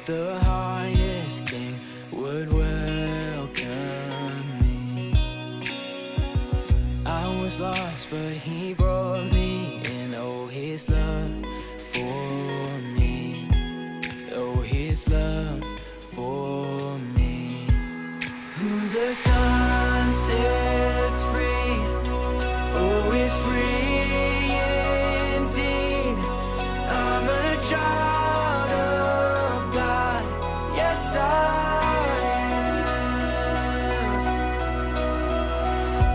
the highest king would welcome me. I was lost, but he brought me in. Oh, his love for me. Oh, his love for me. Who the sun sets free, oh, is free indeed. I'm a child of God, yes I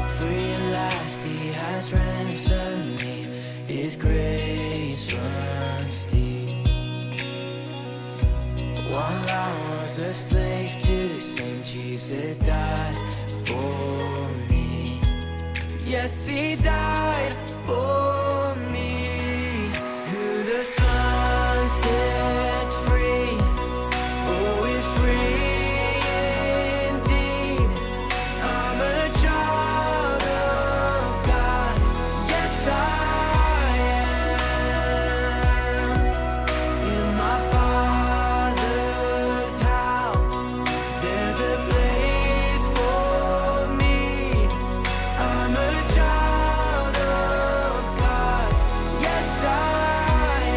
am. Free at last, he has ransomed me. His grace runs deep. While I was a slave to sin, Jesus died for me. Yes, he died for me. Who the Son sets free, oh, is free indeed. I'm a child of God, yes I am. In my Father's house, there's a place for me. I'm a child of God, yes I am.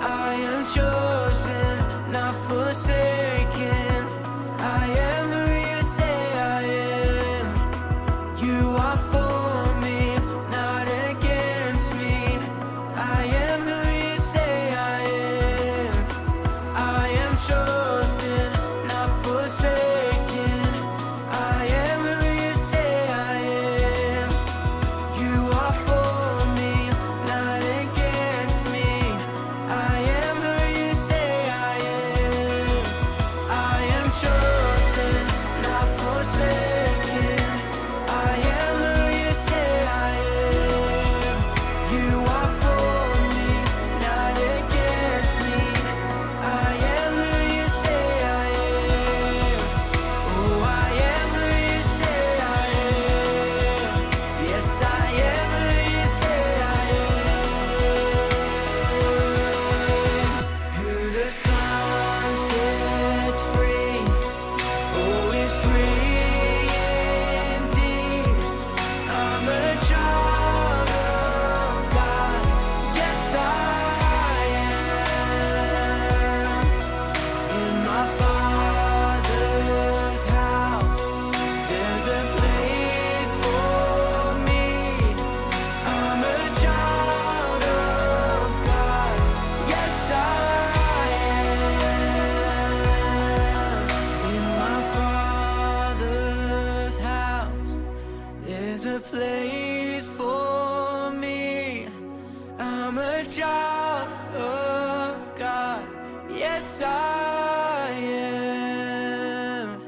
I am chosen, not forsaken. I am who you say I am. You are for me, not against me. I am who you say I am. I am chosen, not forsaken. I am who you say I am. You are for me, not against me. I am who you say I am. I am chosen, not forsaken. I am who you say I am. You are for me, not against me. I am who you say I am. Oh, I am who you say I am. Yes, I am who you say I am. Who the Son sets free, oh, is free indeed. I'm a child of God, yes I am. In my Father's house, there's a place for me. I'm a child of God, yes I am. In my Father's house, there's a place for me. I'm a child of God, yes I am.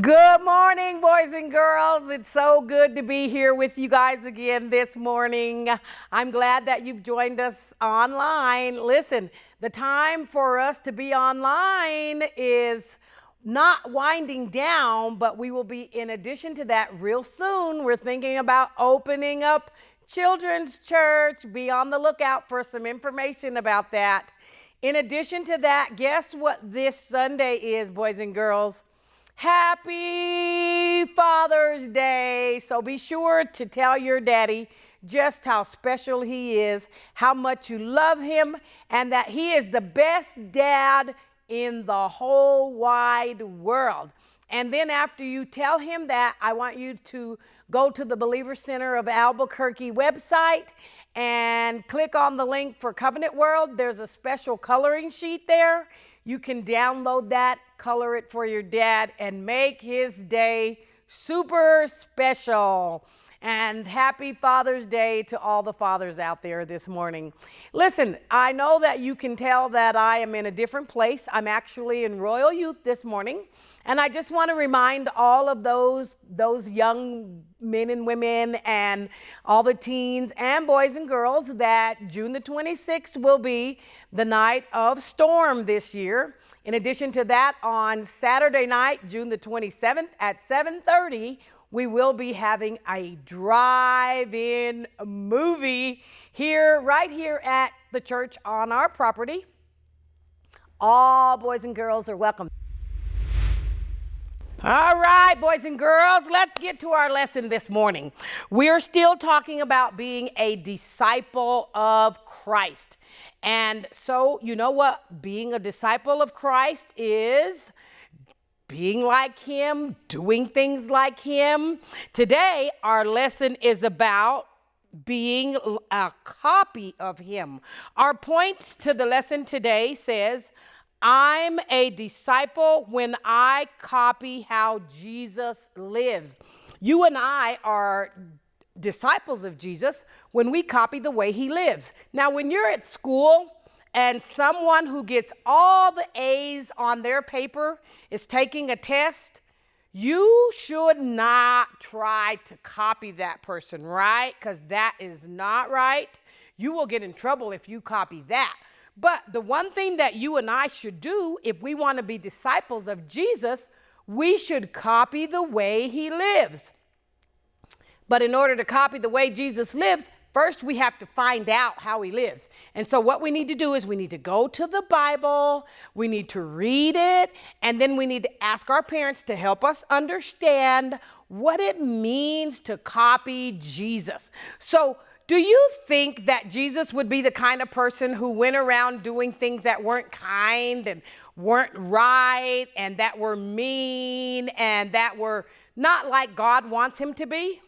Good morning, boys and girls. It's so good to be here with you guys again this morning. I'm glad that you've joined us online. Listen, the time for us to be online is not winding down, but we will be, in addition to that, real soon, we're thinking about opening up Children's Church. Be on the lookout for some information about that. In addition to that, guess what this Sunday is, boys and girls? Happy Father's Day. So be sure to tell your daddy just how special he is, how much you love him, and that he is the best dad in the whole wide world. And then after you tell him that, I want you to go to the Believer Center of Albuquerque website and click on the link for Covenant World. There's a special coloring sheet there. You can download that, color it for your dad, and make his day super special. And happy Father's Day to all the fathers out there this morning. Listen, I know that you can tell that I am in a different place. I'm actually in Royal Youth this morning. And I just want to remind all of those young men and women and all the teens and boys and girls that June the 26th will be the night of storm this year. In addition to that, on Saturday night, June the 27th at 7:30, we will be having a drive-in movie right here at the church on our property. All boys and girls are welcome. All right, boys and girls, let's get to our lesson this morning. We're still talking about being a disciple of Christ. And so, you know what being a disciple of Christ is? Being like him, doing things like him. Today, our lesson is about being a copy of him. Our point to the lesson today says, I'm a disciple when I copy how Jesus lives. You and I are disciples of Jesus when we copy the way he lives. Now, when you're at school and someone who gets all the A's on their paper is taking a test, you should not try to copy that person, right? Because that is not right. You will get in trouble if you copy that. But the one thing that you and I should do if we want to be disciples of Jesus, we should copy the way he lives. But in order to copy the way Jesus lives, first we have to find out how he lives. And so what we need to do is we need to go to the Bible, we need to read it, and then we need to ask our parents to help us understand what it means to copy Jesus. So do you think that Jesus would be the kind of person who went around doing things that weren't kind and weren't right and that were mean and that were not like God wants him to be?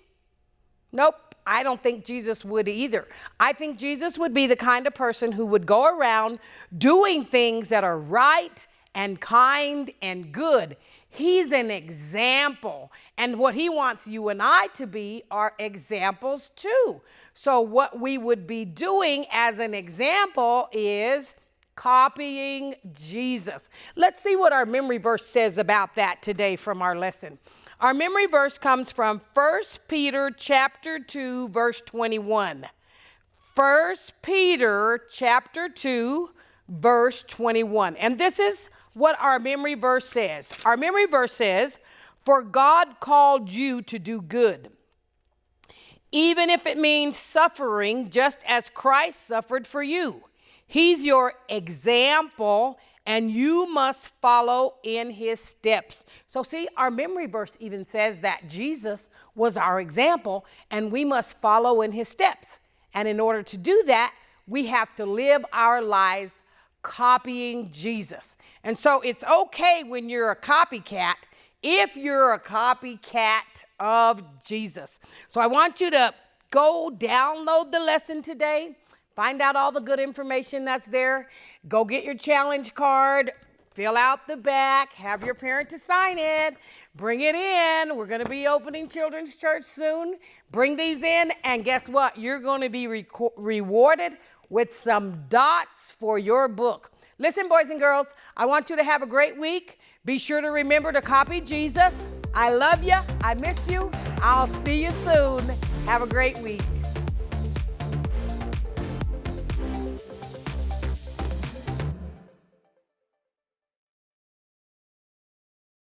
Nope, I don't think Jesus would either. I think Jesus would be the kind of person who would go around doing things that are right and kind and good. He's an example, and what he wants you and I to be are examples too. So what we would be doing as an example is copying Jesus. Let's see what our memory verse says about that today from our lesson. Our memory verse comes from 1 Peter chapter 2, verse 21. 1 Peter chapter 2, verse 21. And this is what our memory verse says. Our memory verse says, "For God called you to do good, even if it means suffering, just as Christ suffered for you. He's your example, and you must follow in his steps." So see, our memory verse even says that Jesus was our example, and we must follow in his steps. And in order to do that, we have to live our lives copying Jesus. And so it's okay when you're a copycat if you're a copycat of Jesus. So I want you to go download the lesson today, find out all the good information that's there, go get your challenge card, fill out the back, have your parent to sign it, bring it in. We're going to be opening Children's Church soon. Bring these in, and guess what? You're going to be rewarded with some dots for your book. Listen, boys and girls, I want you to have a great week. Be sure to remember to copy Jesus. I love you. I miss you. I'll see you soon. Have a great week.